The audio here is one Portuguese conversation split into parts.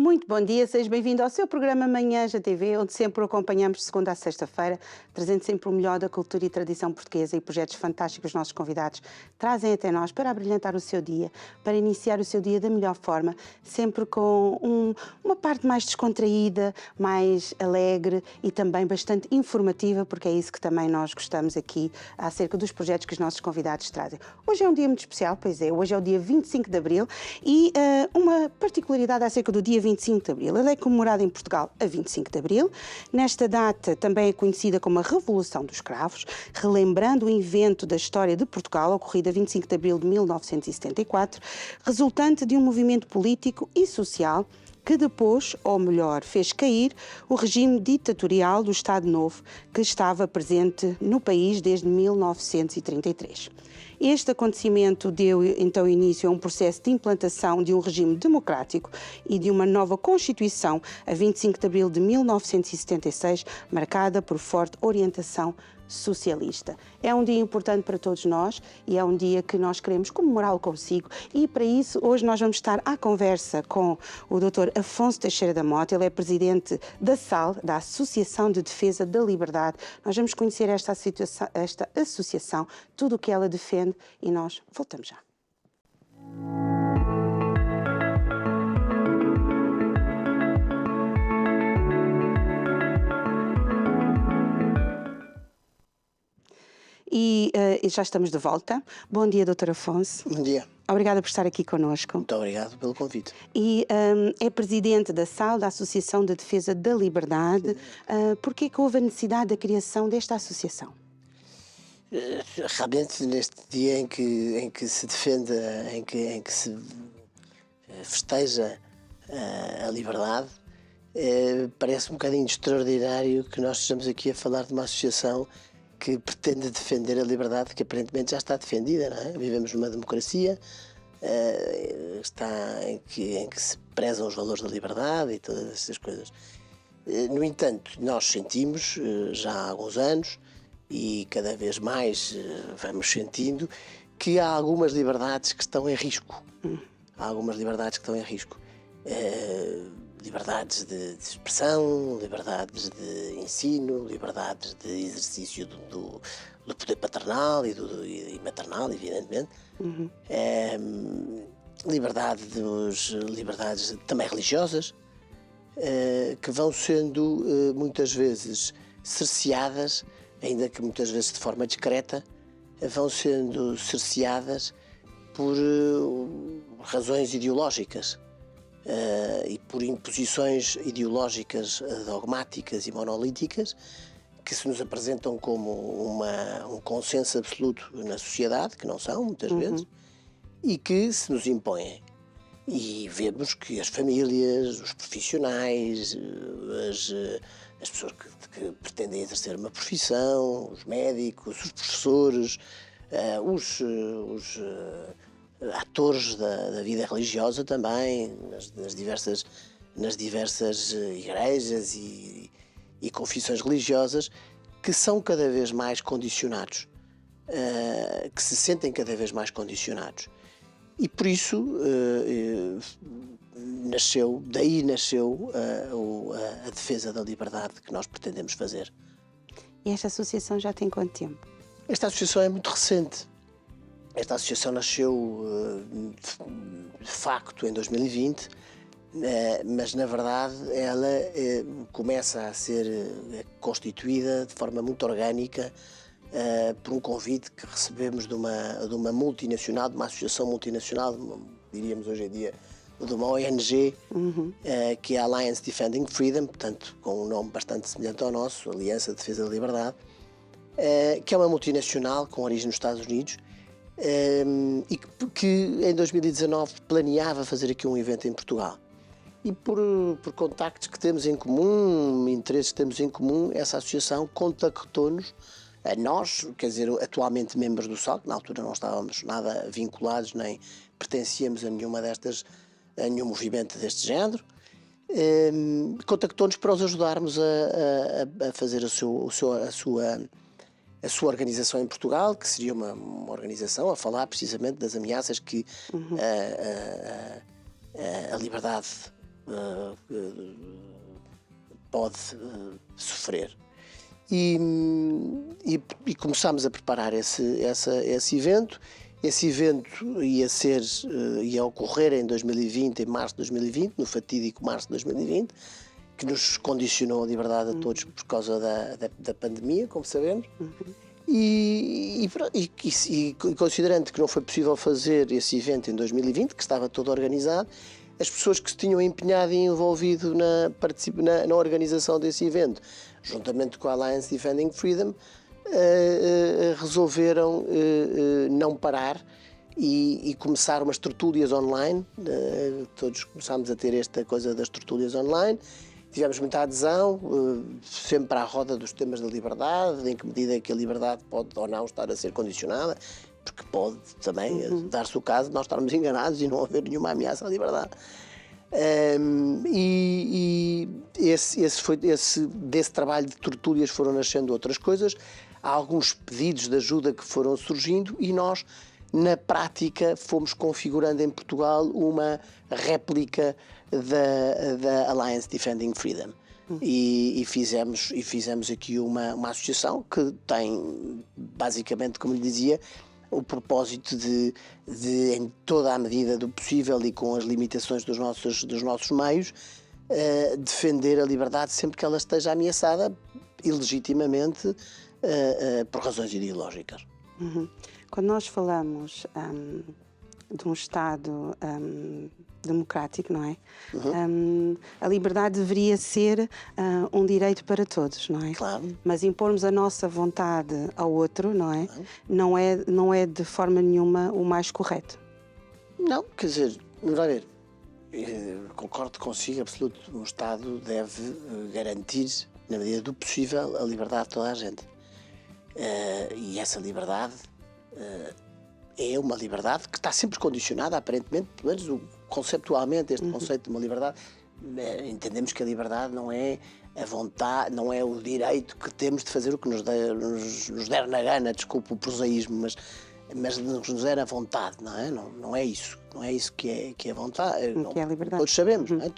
Muito bom dia, seja bem-vindo ao seu programa Manhãs da TV, onde sempre o acompanhamos de segunda a sexta-feira, trazendo sempre o melhor da cultura e tradição portuguesa e projetos fantásticos que os nossos convidados trazem até nós para abrilhantar o seu dia, para iniciar o seu dia da melhor forma, sempre com uma parte mais descontraída, mais alegre e também bastante informativa, porque é isso que também nós gostamos aqui acerca dos projetos que os nossos convidados trazem. Hoje é um dia muito especial, pois é, hoje é o dia 25 de Abril e uma particularidade acerca do dia 25 de Abril. Ele é comemorado em Portugal a 25 de Abril. Nesta data também é conhecida como a Revolução dos Cravos, relembrando o evento da história de Portugal, ocorrido a 25 de Abril de 1974, resultante de um movimento político e social que depois, ou melhor, fez cair o regime ditatorial do Estado Novo que estava presente no país desde 1933. Este acontecimento deu então início a um processo de implantação de um regime democrático e de uma nova Constituição a 25 de abril de 1976, marcada por forte orientação socialista. É um dia importante para todos nós e é um dia que nós queremos comemorá-lo consigo e para isso hoje nós vamos estar à conversa com o Dr. Afonso Teixeira da Mota. Ele é presidente da SAL, da Associação de Defesa da Liberdade. Nós vamos conhecer esta associação, tudo o que ela defende e nós voltamos já. E já estamos de volta. Bom dia, Dr. Afonso. Bom dia. Obrigada por estar aqui connosco. Muito obrigado pelo convite. E é presidente da SAL, da Associação de Defesa da Liberdade. Por que houve a necessidade da criação desta associação? Realmente, neste dia em que se defende, em que se festeja a liberdade, parece um bocadinho extraordinário que nós estejamos aqui a falar de uma associação que pretende defender a liberdade que aparentemente já está defendida, não é? Vivemos numa democracia em que se prezam os valores da liberdade e todas essas coisas. No entanto, nós sentimos já há alguns anos e cada vez mais vamos sentindo que há algumas liberdades que estão em risco. Há algumas liberdades que estão em risco. Liberdades de expressão, liberdades de ensino, liberdades de exercício do poder paternal e maternal, evidentemente. Liberdades também religiosas, que vão sendo muitas vezes cerceadas, ainda que muitas vezes de forma discreta, vão sendo cerceadas por razões ideológicas. E por imposições ideológicas dogmáticas e monolíticas que se nos apresentam como um consenso absoluto na sociedade, que não são, muitas vezes, e que se nos impõem. E vemos que as famílias, os profissionais, as pessoas que pretendem exercer uma profissão, os médicos, os professores, os atores da vida religiosa também, nas diversas igrejas e confissões religiosas, que são cada vez mais condicionados, que se sentem cada vez mais condicionados. E por isso daí nasceu a defesa da liberdade que nós pretendemos fazer. E esta associação já tem quanto tempo? Esta associação é muito recente. Esta associação nasceu, de facto, em 2020, mas, na verdade, ela começa a ser constituída de forma muito orgânica por um convite que recebemos de uma multinacional, de uma associação multinacional, diríamos hoje em dia, de uma ONG, que é a Alliance Defending Freedom, portanto, com um nome bastante semelhante ao nosso, Aliança de Defesa da Liberdade, que é uma multinacional com origem nos Estados Unidos, e que em 2019 planeava fazer aqui um evento em Portugal. E por contactos que temos em comum, interesses que temos em comum, essa associação contactou-nos, a nós, quer dizer, atualmente membros do SAL, que na altura não estávamos nada vinculados, nem pertencíamos a nenhum movimento deste género, contactou-nos para os ajudarmos a fazer a sua organização em Portugal, que seria uma organização a falar precisamente das ameaças que a liberdade pode sofrer. E começámos a preparar esse evento. Esse evento ia ocorrer em 2020, em março de 2020, no fatídico março de 2020, que nos condicionou a liberdade a todos por causa da pandemia, como sabemos. E considerando que não foi possível fazer esse evento em 2020, que estava todo organizado, as pessoas que se tinham empenhado e envolvido na organização desse evento, juntamente com a Alliance Defending Freedom, resolveram não parar e começar umas tertúlias online. Todos começámos a ter esta coisa das tertúlias online. Tivemos muita adesão, sempre à roda dos temas da liberdade, em que medida que a liberdade pode ou não estar a ser condicionada, porque pode também dar-se o caso de nós estarmos enganados e não haver nenhuma ameaça à liberdade. Desse trabalho de tertúlias foram nascendo outras coisas. Há alguns pedidos de ajuda que foram surgindo e nós, na prática, fomos configurando em Portugal uma réplica da Alliance Defending Freedom. E fizemos aqui uma associação que tem, basicamente, como lhe dizia, o propósito de, em toda a medida do possível e com as limitações dos nossos meios, defender a liberdade sempre que ela esteja ameaçada, ilegitimamente, por razões ideológicas. Quando nós falamos de um Estado democrático, não é? A liberdade deveria ser um direito para todos, não é? Claro. Mas impormos a nossa vontade ao outro, não é? Claro. Não é de forma nenhuma o mais correto. Não, quer dizer, vai ver, concordo consigo, absoluto. Um Estado deve garantir, na medida do possível, a liberdade de toda a gente. E essa liberdade é uma liberdade que está sempre condicionada, aparentemente, pelo menos conceptualmente, este conceito de uma liberdade. Entendemos que a liberdade não é a vontade, não é o direito que temos de fazer o que nos der na gana, desculpe o prosaísmo, mas nos der a vontade, não é? Não é isso. Não é isso que é a vontade. Que é a liberdade. Todos sabemos, não é?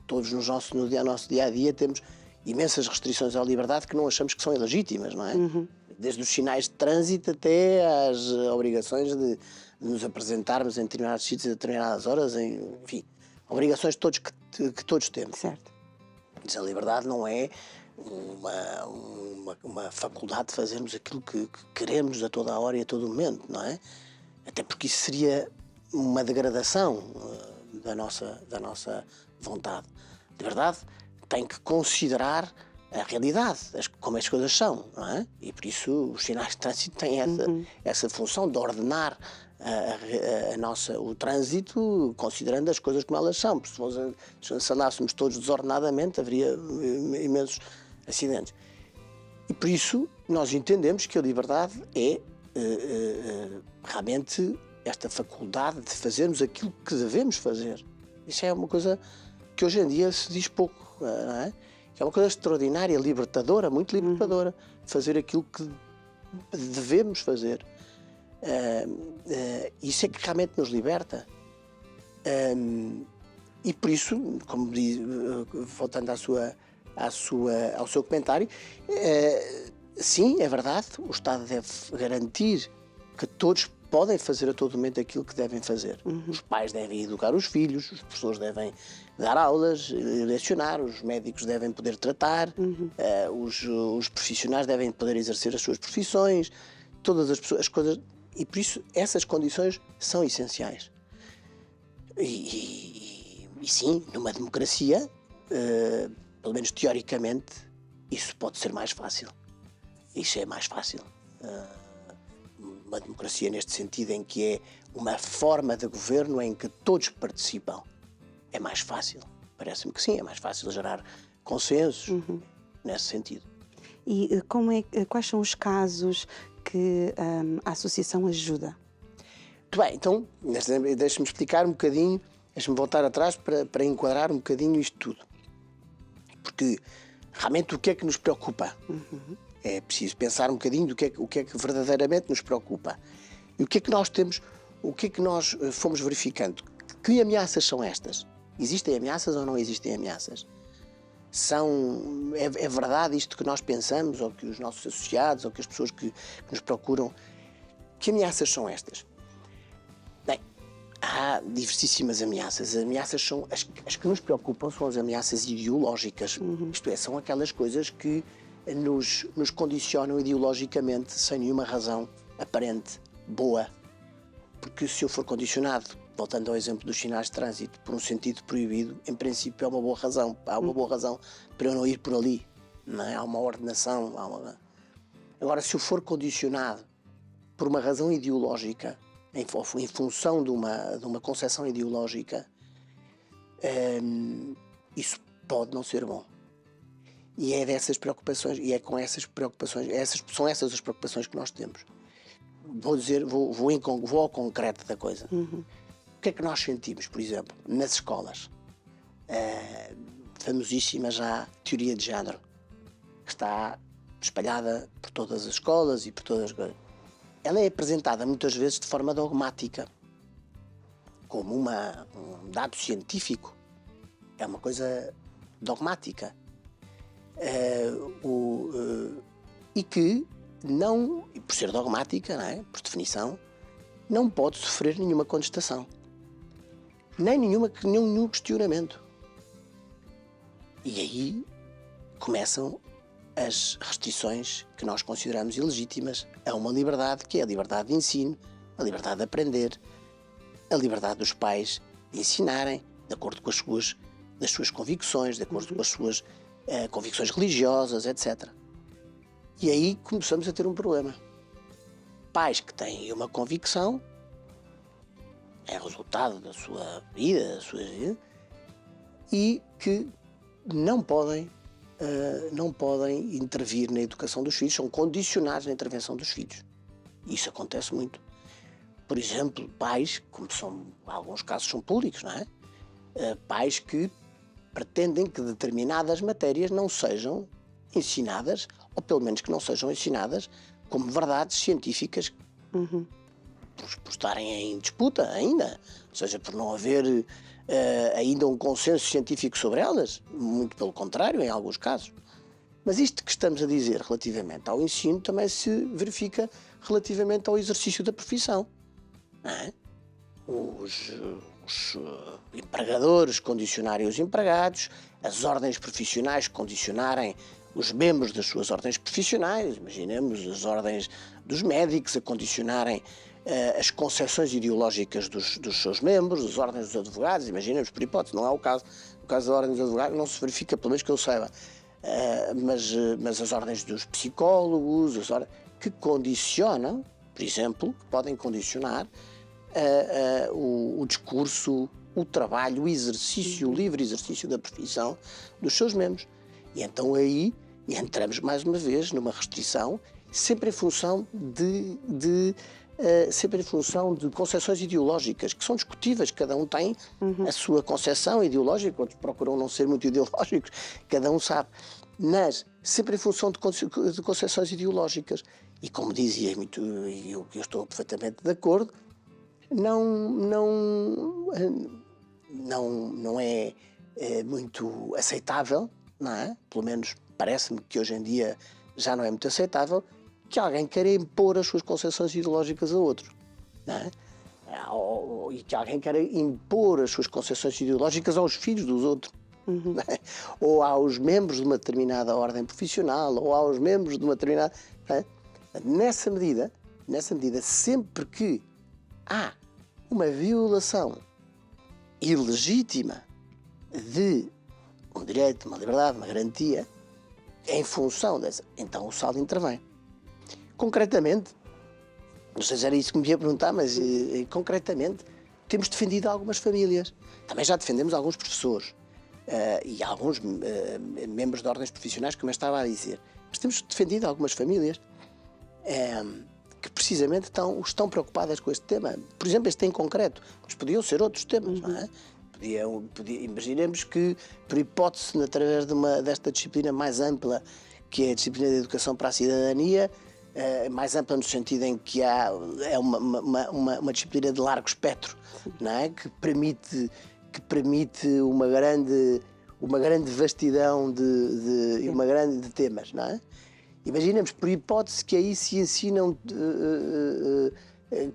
Todos no nosso dia a dia temos imensas restrições à liberdade que não achamos que são ilegítimas, não é? Desde os sinais de trânsito até às obrigações de nos apresentarmos em determinados sítios a determinadas horas, enfim, obrigações que todos temos. Certo. Mas a liberdade não é uma faculdade de fazermos aquilo que queremos a toda a hora e a todo momento, não é? Até porque isso seria uma degradação da nossa vontade. A liberdade tem que considerar a realidade, como as coisas são, não é? E por isso os sinais de trânsito têm essa função de ordenar o trânsito, considerando as coisas como elas são. Porque se andássemos todos desordenadamente, haveria imensos acidentes. E por isso nós entendemos que a liberdade é realmente esta faculdade de fazermos aquilo que devemos fazer. Isso é uma coisa que hoje em dia se diz pouco, não é? É uma coisa extraordinária, libertadora, muito libertadora, fazer aquilo que devemos fazer. Isso é que realmente nos liberta. E por isso, como diz, voltando ao seu comentário, sim, é verdade, o Estado deve garantir que todos podem fazer a todo momento aquilo que devem fazer. Os pais devem educar os filhos, os professores devem dar aulas, lecionar, os médicos devem poder tratar, os profissionais devem poder exercer as suas profissões, todas as coisas. E por isso essas condições são essenciais. E sim, numa democracia, pelo menos teoricamente, isso pode ser mais fácil. Isso é mais fácil. Uma democracia neste sentido em que é uma forma de governo em que todos participam. É mais fácil. Parece-me que sim, é mais fácil gerar consensos nesse sentido. E quais são os casos que a associação ajuda? Muito bem, então deixe-me explicar um bocadinho, deixe-me voltar atrás para enquadrar um bocadinho isto tudo. Porque realmente o que é que nos preocupa? É preciso pensar um bocadinho do que é que verdadeiramente nos preocupa. E o que é que nós temos, o que é que nós fomos verificando? Que ameaças são estas? Existem ameaças ou não existem ameaças? É verdade isto que nós pensamos, ou que os nossos associados, ou que as pessoas que nos procuram? Que ameaças são estas? Bem, há diversíssimas ameaças. As ameaças são as que nos preocupam, são as ameaças ideológicas. Isto é, são aquelas coisas que nos condicionam ideologicamente sem nenhuma razão aparente, boa. Porque se eu for condicionado, voltando ao exemplo dos sinais de trânsito, por um sentido proibido, em princípio há uma boa razão. Há uma boa razão para eu não ir por ali. Não é? Há uma ordenação. Agora, se eu for condicionado por uma razão ideológica, em função de uma concepção ideológica, isso pode não ser bom. E é dessas preocupações, e é com essas preocupações, são essas as preocupações que nós temos. Vou ao concreto da coisa. O que é que nós sentimos, por exemplo, nas escolas? Famosíssima já teoria de género, que está espalhada por todas as escolas e por todas as coisas. Ela é apresentada muitas vezes de forma dogmática, como um dado científico. É uma coisa dogmática. E que não, por ser dogmática, não é? Por definição, não pode sofrer nenhuma contestação, nem nenhum questionamento. E aí começam as restrições que nós consideramos ilegítimas a uma liberdade, que é a liberdade de ensino, a liberdade de aprender, a liberdade dos pais de ensinarem de acordo com as suas convicções, de acordo com as suas convicções religiosas, etc. E aí começamos a ter um problema. Pais que têm uma convicção, é resultado da sua vida, e que não podem intervir na educação dos filhos, são condicionados na intervenção dos filhos. Isso acontece muito. Por exemplo, pais, alguns casos são públicos, não é? Pais que pretendem que determinadas matérias não sejam ensinadas, ou pelo menos que não sejam ensinadas como verdades científicas, por estarem em disputa ainda, ou seja, por não haver ainda um consenso científico sobre elas, muito pelo contrário, em alguns casos. Mas isto que estamos a dizer relativamente ao ensino também se verifica relativamente ao exercício da profissão. Não é? Os empregadores condicionarem os empregados, as ordens profissionais condicionarem os membros das suas ordens profissionais, imaginemos as ordens dos médicos a condicionarem as concepções ideológicas dos seus membros, as ordens dos advogados, imaginemos por hipótese, não é o caso. No caso da ordem dos advogados não se verifica, pelo menos que eu saiba, mas as ordens dos psicólogos, que condicionam, por exemplo, que podem condicionar o discurso, o trabalho, o exercício, o livre exercício da profissão dos seus membros. E então aí entramos mais uma vez numa restrição, sempre em função de concepções ideológicas, que são discutíveis, cada um tem a sua concepção ideológica, outros procuram não ser muito ideológicos, cada um sabe, mas sempre em função de concepções ideológicas. E como dizia muito, e eu estou perfeitamente de acordo, não é muito aceitável, não é? Pelo menos parece-me que hoje em dia já não é muito aceitável que alguém queira impor as suas concepções ideológicas a outros, não é? E que alguém queira impor as suas concepções ideológicas aos filhos dos outros, não é? Ou aos membros de uma determinada ordem profissional, ou aos membros de uma determinada... Não é? Nessa medida, sempre que há uma violação ilegítima de um direito, uma liberdade, uma garantia, em função dessa, então o SAL intervém. Concretamente, não sei se era isso que me ia perguntar, mas concretamente temos defendido algumas famílias. Também já defendemos alguns professores e alguns membros de ordens profissionais, como eu estava a dizer. Mas temos defendido algumas famílias que precisamente estão preocupadas com este tema. Por exemplo, este em concreto, mas podiam ser outros temas, não é? Imaginemos que, por hipótese, através desta disciplina mais ampla, que é a disciplina de educação para a cidadania, mais ampla no sentido em que é uma disciplina de largo espectro, não é? Que permite que permite uma grande vastidão e uma grande de temas, não é? Imaginemos, por hipótese, que aí se ensinam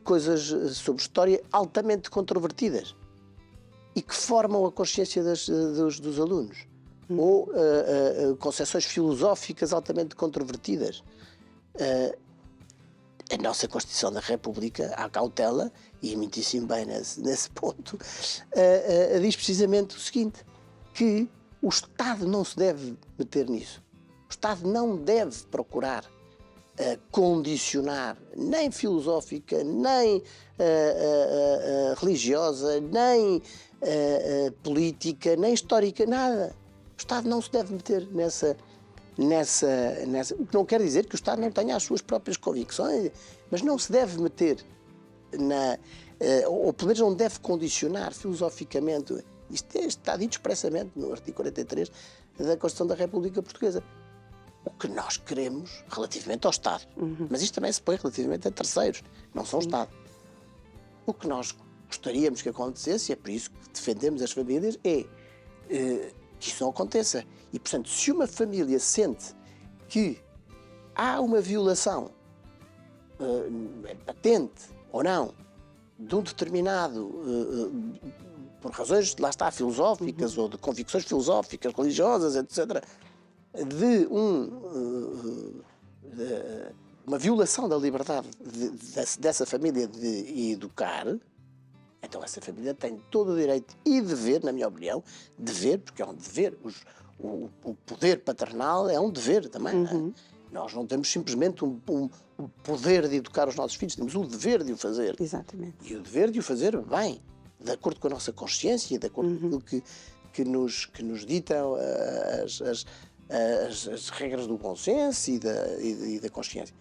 coisas sobre história altamente controvertidas e que formam a consciência dos alunos. Ou concepções filosóficas altamente controvertidas. A nossa Constituição da República, à cautela, e muitíssimo bem nesse ponto, diz precisamente o seguinte, que o Estado não se deve meter nisso. O Estado não deve procurar condicionar, nem filosófica, nem religiosa, nem política, nem histórica, nada. O Estado não se deve meter nessa. O que não quer dizer que o Estado não tenha as suas próprias convicções, mas não se deve meter ou pelo menos não deve condicionar filosoficamente. Isto está dito expressamente no artigo 43 da Constituição da República Portuguesa. O que nós queremos relativamente ao Estado, mas isto também se põe relativamente a terceiros, não são o Estado. O que nós gostaríamos que acontecesse, e é por isso que defendemos as famílias, é que isso não aconteça. E, portanto, se uma família sente que há uma violação patente ou não de um determinado, por razões, lá está, filosóficas ou de convicções filosóficas, religiosas, etc., de uma violação da liberdade dessa família de educar, então essa família tem todo o direito e dever, na minha opinião, dever, porque é um dever, o poder paternal é um dever também. Não é? Nós não temos simplesmente um poder de educar os nossos filhos, temos o dever de o fazer. Exatamente. E o dever de o fazer bem, de acordo com a nossa consciência, de acordo com aquilo que nos ditam as regras do bom senso e da consciência.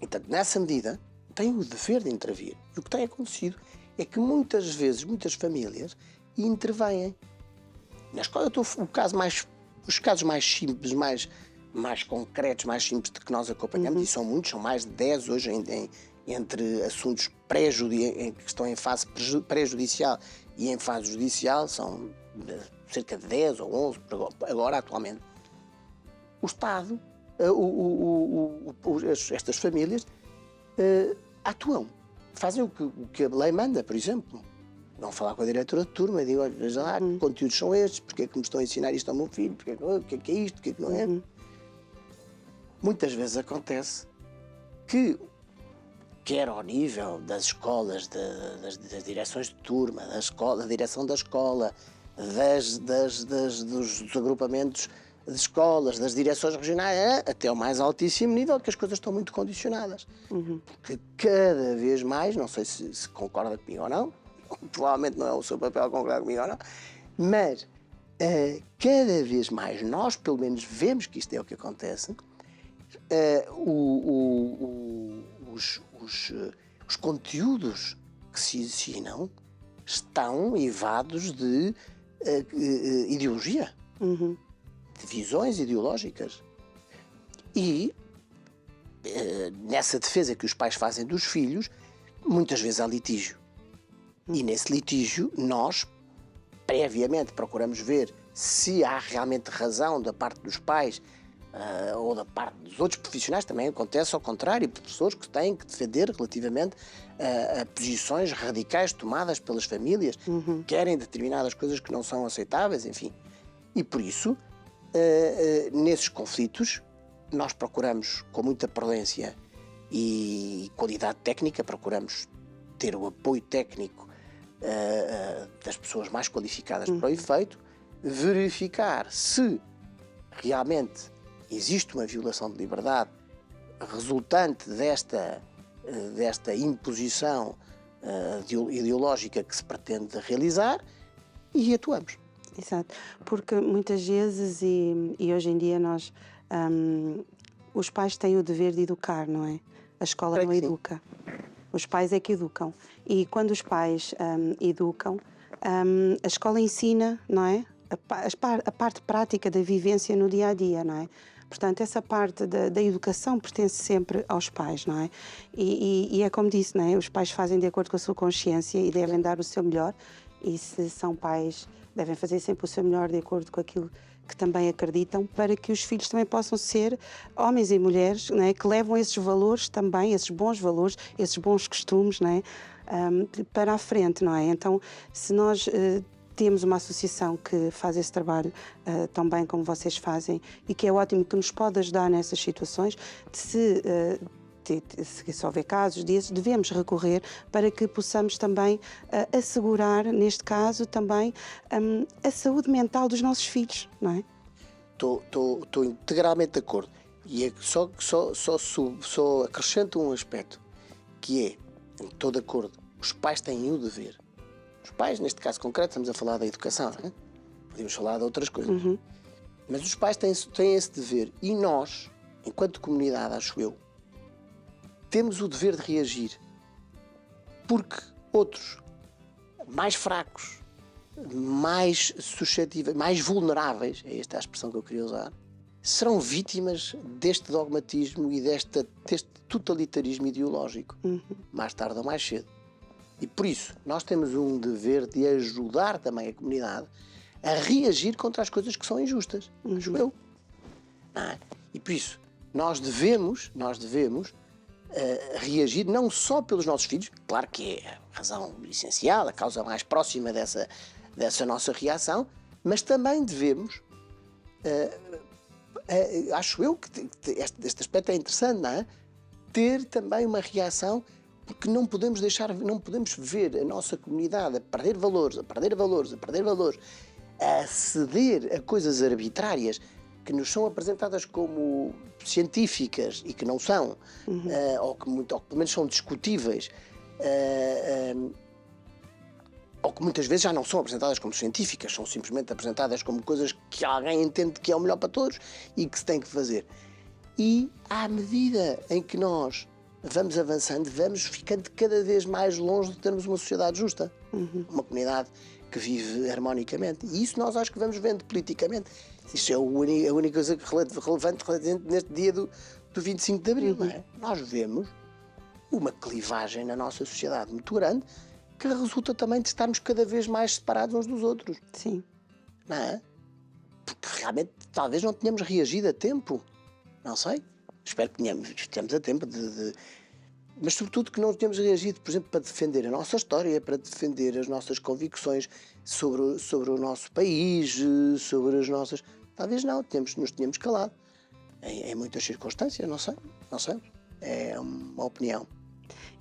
Então, nessa medida, tem o dever de intervir. E o que tem acontecido é que muitas vezes, muitas famílias intervêm. Na escola, os casos mais simples, mais concretos, mais simples de que nós acompanhamos, e são muitos, são mais de 10 hoje entre assuntos que estão em fase pré-judicial e em fase judicial, são cerca de 10 ou 11 agora atualmente. O Estado, estas famílias atuam, fazem o que a lei manda, por exemplo. Vão falar com a diretora de turma e digam, olha, veja lá, que conteúdos são estes, porque é que me estão a ensinar isto ao meu filho, o que é isto, o que é que não é. Muitas vezes acontece que, quer ao nível das escolas, das direções de turma, da direção da escola, dos agrupamentos de escolas, das direções regionais, até ao mais altíssimo nível, que as coisas estão muito condicionadas. Porque cada vez mais, não sei se concorda comigo ou não, provavelmente não é o seu papel concordar comigo ou não, mas cada vez mais nós, pelo menos, vemos que isto é o que acontece. Os conteúdos que se ensinam estão evados de ideologia, de visões ideológicas. E nessa defesa que os pais fazem dos filhos, muitas vezes há litígio. E nesse litígio nós, previamente, procuramos ver se há realmente razão da parte dos pais ou da parte dos outros profissionais. Também acontece ao contrário, professores que têm que defender relativamente a posições radicais tomadas pelas famílias, querem determinadas coisas que não são aceitáveis, enfim. E por isso, nesses conflitos, nós procuramos, com muita prudência e qualidade técnica, procuramos ter o apoio técnico das pessoas mais qualificadas para o efeito, verificar se realmente existe uma violação de liberdade resultante desta imposição ideológica que se pretende realizar, e atuamos. Exato, porque muitas vezes, e hoje em dia nós, os pais têm o dever de educar, não é? A escola não educa. Os pais é que educam. E quando os pais educam, a escola ensina, não é? A parte prática da vivência no dia a dia, não é? Portanto, essa parte da educação pertence sempre aos pais, não é? E é como disse, não é? Os pais fazem de acordo com a sua consciência e devem dar o seu melhor. e se são pais, devem fazer sempre o seu melhor de acordo com aquilo que também acreditam, para que os filhos também possam ser homens e mulheres, não é? Que levam esses valores também, esses bons valores, esses bons costumes, não é? Para a frente, não é? Então, se nós temos uma associação que faz esse trabalho tão bem como vocês fazem e que é ótimo, que nos pode ajudar nessas situações, se houver casos desses, devemos recorrer para que possamos também assegurar, neste caso, também a saúde mental dos nossos filhos, não é? Estou integralmente de acordo. E é só acrescento um aspecto, que é, estou de acordo, os pais têm o dever. Os pais, neste caso concreto, estamos a falar da educação, não é? Podemos falar de outras coisas. Mas os pais têm esse dever. E nós, enquanto comunidade, acho eu, temos o dever de reagir. Porque outros, mais fracos, mais suscetíveis, mais vulneráveis, é esta a expressão que eu queria usar, serão vítimas deste dogmatismo e deste totalitarismo ideológico, mais tarde ou mais cedo. E por isso, nós temos um dever de ajudar também a comunidade a reagir contra as coisas que são injustas, acho eu. Não é? E por isso, nós devemos reagir não só pelos nossos filhos, claro que é a razão essencial, a causa mais próxima dessa nossa reação, mas também devemos, acho eu que este aspecto é interessante, não é? Ter também uma reação, porque não podemos ver a nossa comunidade a perder valores, a ceder a coisas arbitrárias que nos são apresentadas como científicas e que não são, ou que pelo menos são discutíveis, ou que muitas vezes já não são apresentadas como científicas, são simplesmente apresentadas como coisas que alguém entende que é o melhor para todos e que se tem que fazer. E à medida em que nós vamos avançando, vamos ficando cada vez mais longe de termos uma sociedade justa, uma comunidade que vive harmonicamente. E isso nós acho que vamos vendo politicamente. Isso é a única coisa relevante neste dia do 25 de Abril. Não é? Nós vemos uma clivagem na nossa sociedade muito grande, que resulta também de estarmos cada vez mais separados uns dos outros. Sim. Não é? Porque realmente talvez não tenhamos reagido a tempo. Não sei. Espero que tenhamos a tempo mas sobretudo que não tenhamos reagido, por exemplo, para defender a nossa história, para defender as nossas convicções sobre o nosso país, sobre as nossas... Talvez não, nos tínhamos calado. Em muitas circunstâncias, não sei. É uma opinião.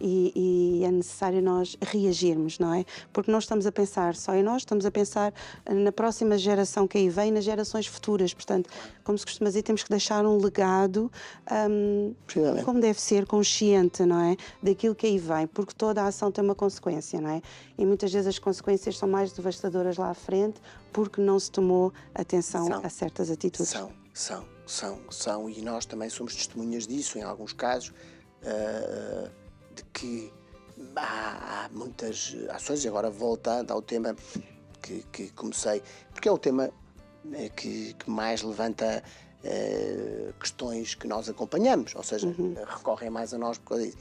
E é necessário nós reagirmos, não é? Porque não estamos a pensar só em nós, estamos a pensar na próxima geração que aí vem, nas gerações futuras. Portanto, como se costuma dizer, temos que deixar um legado, como deve ser, consciente, não é? Daquilo que aí vem, porque toda a ação tem uma consequência, não é? E muitas vezes as consequências são mais devastadoras lá à frente porque não se tomou atenção a certas atitudes. São, e nós também somos testemunhas disso, em alguns casos, de que há muitas ações, e agora voltando ao tema que comecei, porque é o tema que mais levanta questões que nós acompanhamos, ou seja, recorrem mais a nós por causa disso.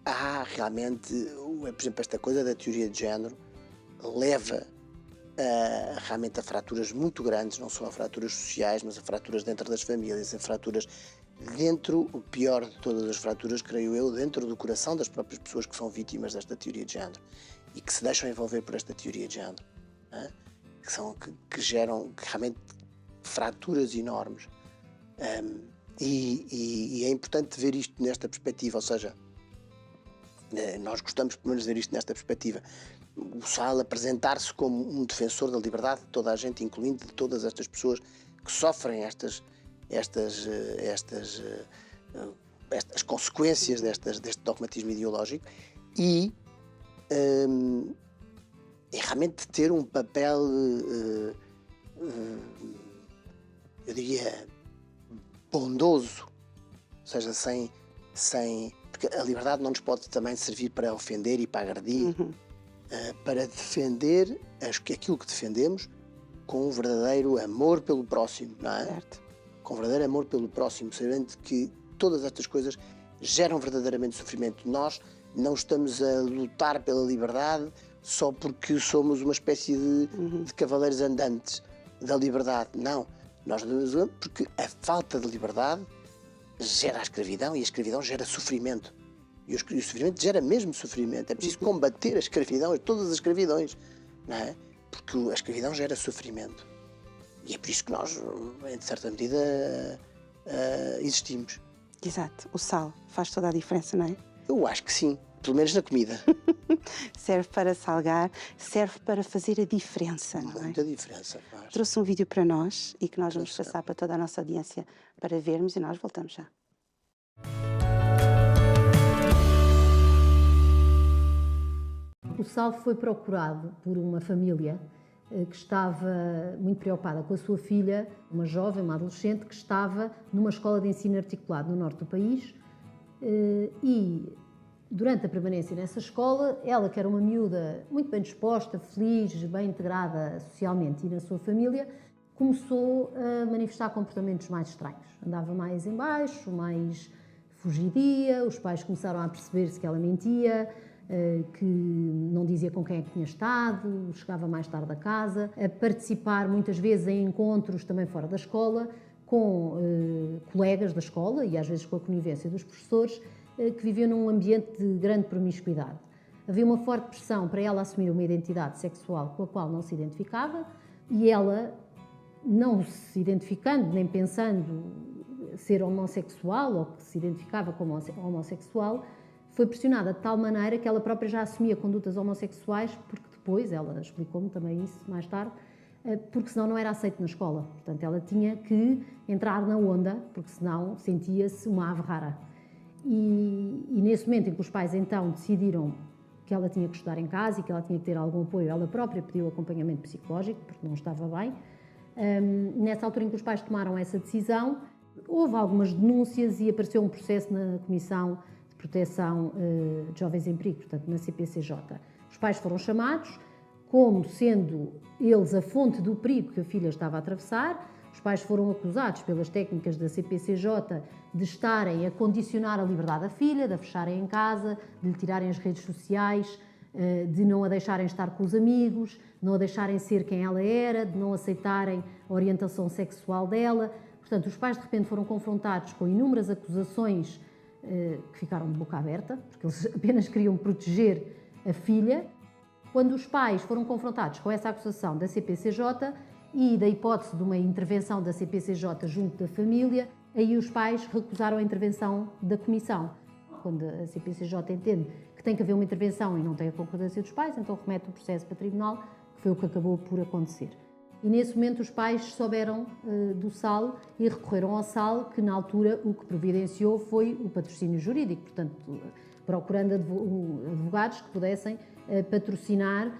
Há realmente, por exemplo, esta coisa da teoria de género leva realmente a fraturas muito grandes, não só a fraturas sociais, mas a fraturas dentro das famílias, a fraturas dentro, o pior de todas as fraturas, creio eu, dentro do coração das próprias pessoas que são vítimas desta teoria de género e que se deixam envolver por esta teoria de género, que geram realmente fraturas enormes. E é importante ver isto nesta perspectiva, ou seja, nós gostamos pelo menos de ver isto nesta perspectiva. O SAL apresentar-se como um defensor da liberdade de toda a gente, incluindo de todas estas pessoas que sofrem estas consequências deste dogmatismo ideológico e realmente ter um papel, eu diria, bondoso, ou seja, porque a liberdade não nos pode também servir para ofender e para agredir, para defender aquilo que defendemos com um verdadeiro amor pelo próximo, não é? Certo. Com verdadeiro amor pelo próximo, sabendo que todas estas coisas geram verdadeiramente sofrimento. Nós não estamos a lutar pela liberdade só porque somos uma espécie de cavaleiros andantes da liberdade. Não, nós devemos, porque a falta de liberdade gera a escravidão e a escravidão gera sofrimento. E o sofrimento gera mesmo sofrimento. É preciso combater a escravidão, todas as escravidões, não é? Porque a escravidão gera sofrimento. E é por isso que nós, em certa medida, existimos. Exato. O sal faz toda a diferença, não é? Eu acho que sim, pelo menos na comida. Serve para salgar, serve para fazer a diferença, não é? Muita diferença faz. Trouxe um vídeo para nós e que nós vamos passar para toda a nossa audiência para vermos e nós voltamos já. O sal foi procurado por uma família que estava muito preocupada com a sua filha, uma jovem, uma adolescente, que estava numa escola de ensino articulado no norte do país e, durante a permanência nessa escola, ela, que era uma miúda muito bem disposta, feliz, bem integrada socialmente e na sua família, começou a manifestar comportamentos mais estranhos. Andava mais em baixo, mais fugidia, os pais começaram a perceber-se que ela mentia, que não dizia com quem é que tinha estado, chegava mais tarde a casa, a participar muitas vezes em encontros também fora da escola, com colegas da escola e às vezes com a conivência dos professores, que viviam num ambiente de grande promiscuidade. Havia uma forte pressão para ela assumir uma identidade sexual com a qual não se identificava e ela, não se identificando nem pensando ser homossexual ou que se identificava como homossexual, foi pressionada de tal maneira que ela própria já assumia condutas homossexuais, porque depois, ela explicou-me também isso mais tarde, porque senão não era aceito na escola. Portanto, ela tinha que entrar na onda, porque senão sentia-se uma ave rara. E nesse momento em que os pais então decidiram que ela tinha que estudar em casa e que ela tinha que ter algum apoio, ela própria pediu acompanhamento psicológico, porque não estava bem. Nessa altura em que os pais tomaram essa decisão, houve algumas denúncias e apareceu um processo na Comissão de Proteção de Jovens em Perigo, portanto na CPCJ. Os pais foram chamados, como sendo eles a fonte do perigo que a filha estava a atravessar. Os pais foram acusados pelas técnicas da CPCJ de estarem a condicionar a liberdade da filha, de a fecharem em casa, de lhe tirarem as redes sociais, de não a deixarem estar com os amigos, não a deixarem ser quem ela era, de não aceitarem a orientação sexual dela. Portanto, os pais de repente foram confrontados com inúmeras acusações que ficaram de boca aberta, porque eles apenas queriam proteger a filha. Quando os pais foram confrontados com essa acusação da CPCJ e da hipótese de uma intervenção da CPCJ junto da família, aí os pais recusaram a intervenção da Comissão. Quando a CPCJ entende que tem que haver uma intervenção e não tem a concordância dos pais, então remete o processo para o tribunal, que foi o que acabou por acontecer. E nesse momento os pais souberam do SAL e recorreram ao SAL, que na altura o que providenciou foi o patrocínio jurídico, portanto, procurando advogados que pudessem patrocinar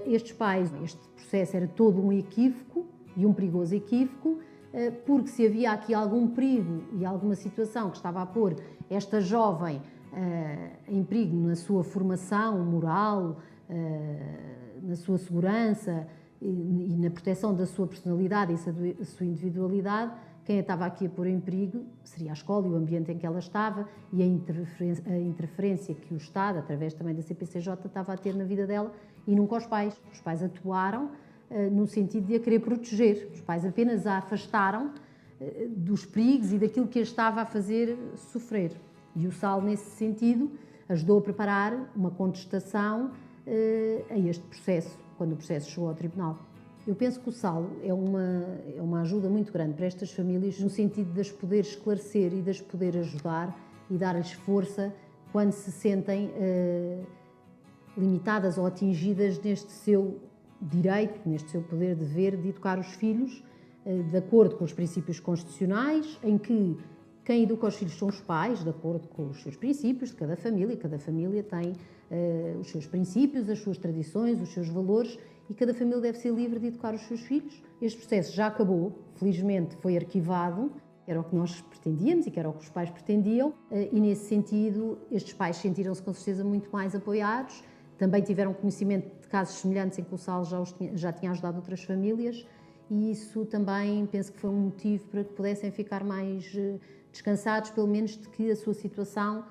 estes pais. Este processo era todo um equívoco e um perigoso equívoco, porque se havia aqui algum perigo e alguma situação que estava a pôr esta jovem em perigo na sua formação moral, na sua segurança e na proteção da sua personalidade e da sua individualidade, quem a estava aqui a pôr em perigo seria a escola e o ambiente em que ela estava e a interferência que o Estado, através também da CPCJ, estava a ter na vida dela e nunca os pais. Os pais atuaram no sentido de a querer proteger. Os pais apenas a afastaram dos perigos e daquilo que a estava a fazer sofrer. E o SAL, nesse sentido, ajudou a preparar uma contestação a este processo, quando o processo chegou ao tribunal. Eu penso que o SAL é uma ajuda muito grande para estas famílias, no sentido de as poder esclarecer e de as poder ajudar e dar-lhes força quando se sentem limitadas ou atingidas neste seu direito, neste seu poder-dever de educar os filhos de acordo com os princípios constitucionais, em que quem educa os filhos são os pais, de acordo com os seus princípios de cada família tem os seus princípios, as suas tradições, os seus valores, e cada família deve ser livre de educar os seus filhos. Este processo já acabou, felizmente foi arquivado, era o que nós pretendíamos e que era o que os pais pretendiam, e nesse sentido estes pais sentiram-se com certeza muito mais apoiados, também tiveram conhecimento de casos semelhantes em que o SAL já tinha ajudado outras famílias, e isso também penso que foi um motivo para que pudessem ficar mais descansados, pelo menos de que a sua situação,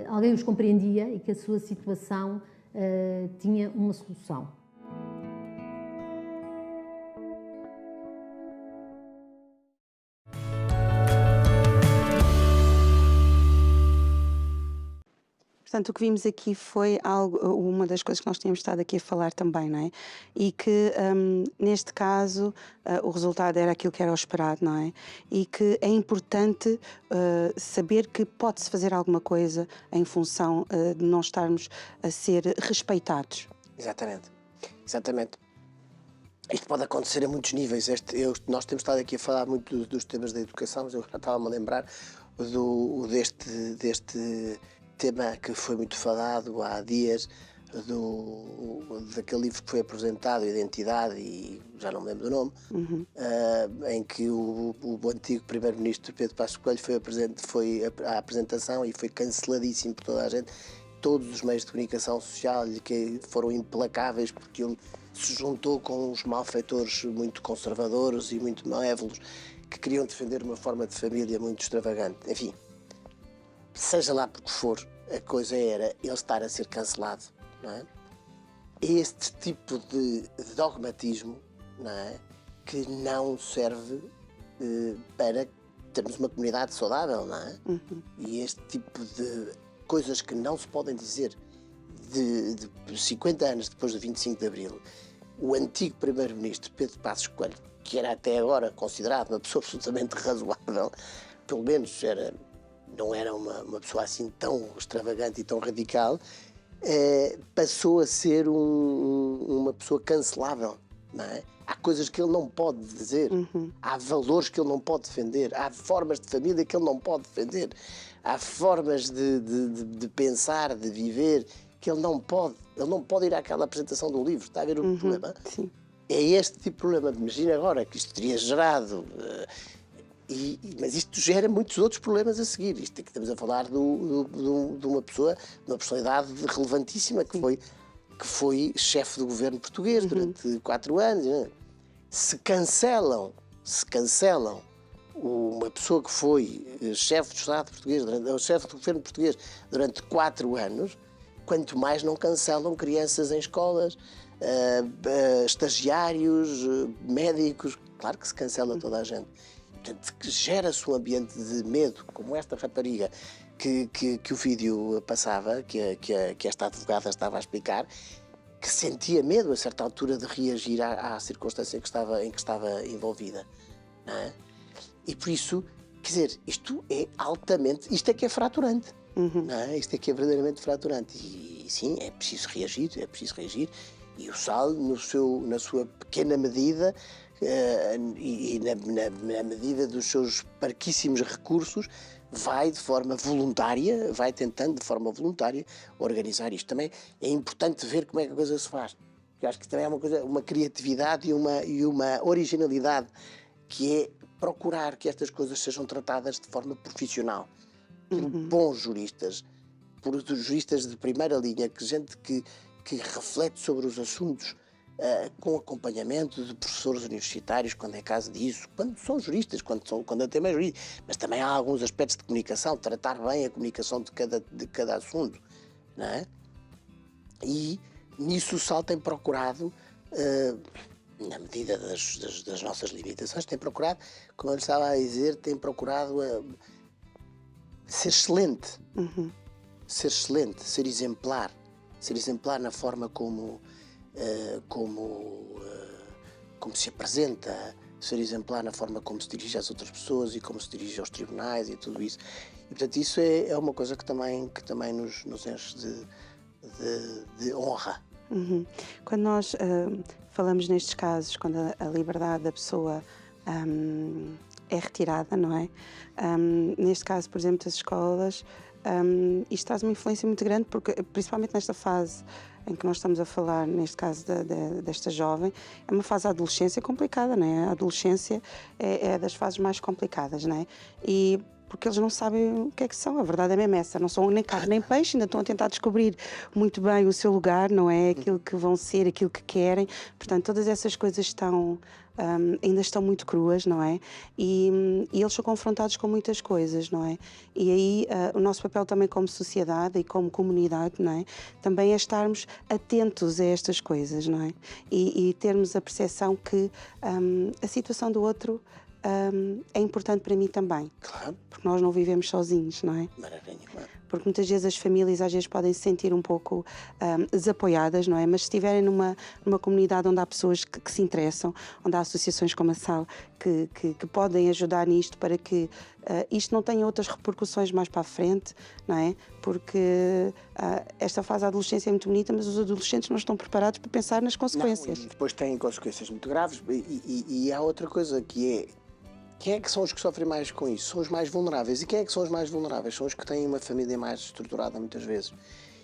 alguém os compreendia e que a sua situação tinha uma solução. Portanto, o que vimos aqui foi uma das coisas que nós tínhamos estado aqui a falar também, não é? E que, neste caso, o resultado era aquilo que era o esperado, não é? E que é importante saber que pode-se fazer alguma coisa em função de nós estarmos a ser respeitados. Exatamente, exatamente. Isto pode acontecer a muitos níveis. Nós temos estado aqui a falar muito dos temas da educação, mas eu já estava-me a lembrar deste tema que foi muito falado há dias, daquele livro que foi apresentado, Identidade, e já não me lembro do nome, em que o antigo primeiro-ministro Pedro Passos Coelho foi à apresentação e foi canceladíssimo por toda a gente. Todos os meios de comunicação social que foram implacáveis, porque ele se juntou com uns malfeitores muito conservadores e muito malévolos que queriam defender uma forma de família muito extravagante. Enfim, seja lá por que for, a coisa era ele estar a ser cancelado, não é? Este tipo de dogmatismo, não é? Que não serve para termos uma comunidade saudável, não é? E este tipo de coisas que não se podem dizer de 50 anos depois do 25 de Abril, o antigo primeiro-ministro Pedro Passos Coelho, que era até agora considerado uma pessoa absolutamente razoável, pelo menos não era uma pessoa assim tão extravagante e tão radical, passou a ser uma pessoa cancelável, não é? Há coisas que ele não pode dizer, há valores que ele não pode defender, há formas de família que ele não pode defender, há formas de pensar, de viver, que ele não pode ir àquela apresentação do livro. Está a ver o problema? Sim. É este tipo de problema. Imagina agora que isto teria gerado, mas isto gera muitos outros problemas a seguir. Isto é que estamos a falar de uma pessoa, de uma personalidade relevantíssima que foi chefe do governo português durante 4 anos. Não é? Se cancelam uma pessoa que foi chefe do Estado português, chefe do governo português durante 4 anos, quanto mais não cancelam crianças em escolas, estagiários, médicos. Claro que se cancela toda a gente. Portanto, que gera-se um ambiente de medo, como esta rapariga que o vídeo passava, que esta advogada estava a explicar, que sentia medo a certa altura de reagir à circunstância em que estava envolvida. Não é? E por isso, quer dizer, isto é que é fraturante. Não é? Isto é que é verdadeiramente fraturante. E sim, é preciso reagir. E o SAL, na sua pequena medida, e na medida dos seus parquíssimos recursos, vai de forma voluntária, vai tentando de forma voluntária organizar isto. Também é importante ver como é que a coisa se faz. Eu acho que também é uma criatividade e uma originalidade, que é procurar que estas coisas sejam tratadas de forma profissional, por bons juristas, por juristas de primeira linha, gente que reflete sobre os assuntos, com acompanhamento de professores universitários, quando é caso disso, quando são juristas, quando o tema é jurídico, mas também há alguns aspectos de comunicação, tratar bem a comunicação de cada assunto, não é? E nisso o SAL tem procurado, na medida das nossas limitações, tem procurado, como eu estava a dizer, tem procurado ser excelente, ser exemplar na forma como se apresenta, ser exemplar na forma como se dirige às outras pessoas e como se dirige aos tribunais e tudo isso. E, portanto, isso é uma coisa que também nos enche de honra. Quando nós falamos nestes casos, quando a liberdade da pessoa é retirada, não é? Neste caso, por exemplo, das escolas, isto traz uma influência muito grande, porque principalmente nesta fase em que nós estamos a falar, neste caso desta jovem, é uma fase da adolescência complicada, não é? A adolescência é das fases mais complicadas, não é? E porque eles não sabem o que é que são. A verdade é mesmo essa. Não são nem carne nem peixe, ainda estão a tentar descobrir muito bem o seu lugar, não é? Aquilo que vão ser, aquilo que querem. Portanto, todas essas coisas ainda estão muito cruas, não é? E eles são confrontados com muitas coisas, não é? E aí o nosso papel também como sociedade e como comunidade, não é? Também é estarmos atentos a estas coisas, não é? E termos a percepção que a situação do outro é importante para mim também. Claro. Porque nós não vivemos sozinhos, não é? Maravilha, claro. Porque muitas vezes as famílias às vezes podem se sentir um pouco desapoiadas, não é? Mas se estiverem numa comunidade onde há pessoas que se interessam, onde há associações como a SAL que podem ajudar nisto para que isto não tenha outras repercussões mais para a frente, não é? Porque esta fase da adolescência é muito bonita, mas os adolescentes não estão preparados para pensar nas consequências. Não, e depois têm consequências muito graves e há outra coisa que é: quem é que são os que sofrem mais com isso? São os mais vulneráveis. E quem é que são os mais vulneráveis? São os que têm uma família mais estruturada muitas vezes.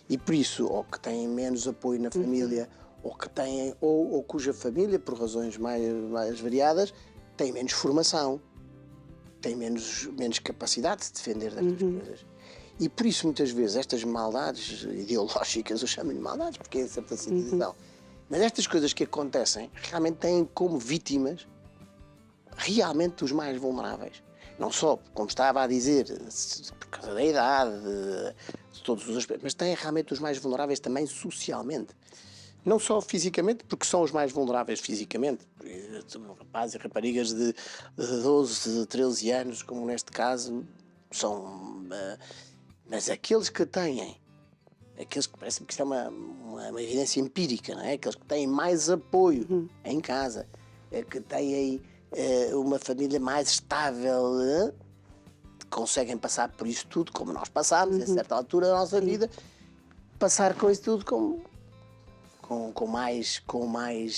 E por isso, ou que têm menos apoio na família, ou que têm, ou cuja família, por razões mais variadas, tem menos formação, tem menos capacidade de se defender destas coisas. E por isso, muitas vezes, estas maldades ideológicas, eu chamo-lhe maldades, porque é certa situação, mas estas coisas que acontecem realmente têm como vítimas realmente os mais vulneráveis. Não só, como estava a dizer, por causa da idade, de todos os aspectos, mas têm realmente os mais vulneráveis também socialmente. Não só fisicamente, porque são os mais vulneráveis fisicamente. Rapazes e raparigas de 12, 13 anos, como neste caso, são... mas aqueles que têm, aqueles que parece que isto é uma evidência empírica, não é? Aqueles que têm mais apoio em casa, que têm uma família mais estável, conseguem passar por isso tudo como nós passámos, a certa altura da nossa vida, passar com isso tudo com mais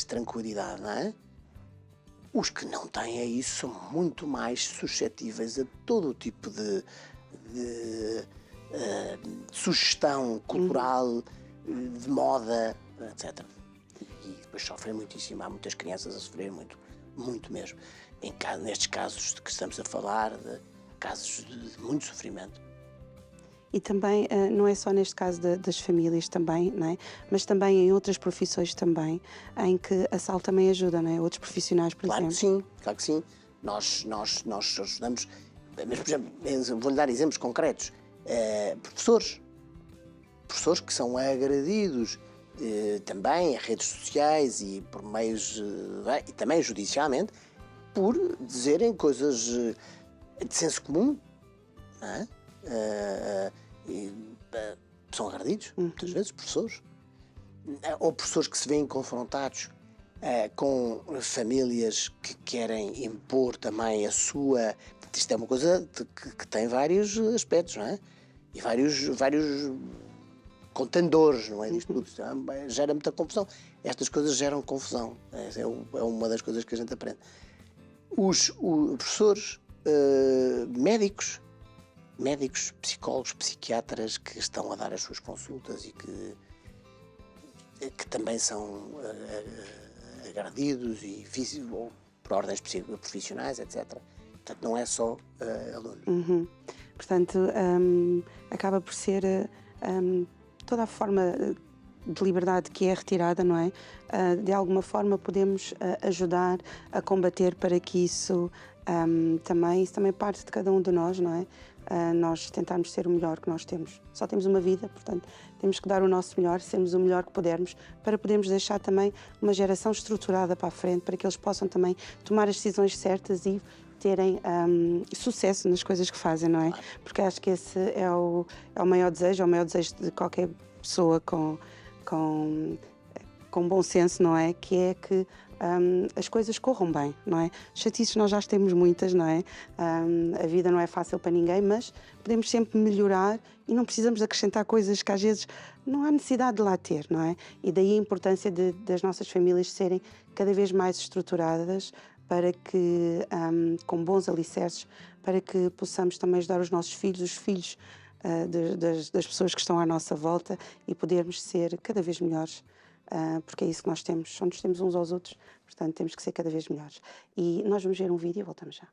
tranquilidade, não é? Os que não têm isso são muito mais suscetíveis a todo o tipo de sugestão cultural, de moda, etc. E depois sofrem muitíssimo. Há muitas crianças a sofrer muito mesmo. Nestes casos de que estamos a falar, de casos de muito sofrimento. E também, não é só neste caso das famílias também, não é? Mas também em outras profissões também, em que a SAL também ajuda, não é? Outros profissionais, por exemplo. Claro que sim. Nós ajudamos, mas, por exemplo, vou-lhe dar exemplos concretos. Professores que são agredidos também em redes sociais e por meios, e também judicialmente, por dizerem coisas de senso comum, não é? São agredidos, muitas vezes, professores. Ou professores que se veem confrontados com famílias que querem impor também a sua... Isto é uma coisa que tem vários aspectos, não é? E vários contendores, não é? Disto tudo. Gera muita confusão. Estas coisas geram confusão. É uma das coisas que a gente aprende. Os professores, médicos, psicólogos, psiquiatras que estão a dar as suas consultas e que também são agredidos ou por ordens profissionais, etc. Portanto, não é só alunos. Portanto, acaba por ser toda a forma de liberdade que é retirada, não é? De alguma forma podemos ajudar a combater para que isso também parte de cada um de nós, não é? Nós tentarmos ser o melhor que nós temos. Só temos uma vida, portanto, temos que dar o nosso melhor, sermos o melhor que pudermos, para podermos deixar também uma geração estruturada para a frente, para que eles possam também tomar as decisões certas e terem sucesso nas coisas que fazem, não é? Porque acho que esse é o maior desejo, de qualquer pessoa com bom senso, não é? Que é que as coisas corram bem, não é? Chatices nós já temos muitas, não é? A vida não é fácil para ninguém, mas podemos sempre melhorar e não precisamos acrescentar coisas que às vezes não há necessidade de lá ter, não é? E daí a importância das nossas famílias serem cada vez mais estruturadas para que, com bons alicerces, para que possamos também ajudar os nossos filhos, os filhos das pessoas que estão à nossa volta e podermos ser cada vez melhores. Porque é isso que nós temos, só nos temos uns aos outros, portanto temos que ser cada vez melhores. E nós vamos ver um vídeo e voltamos já.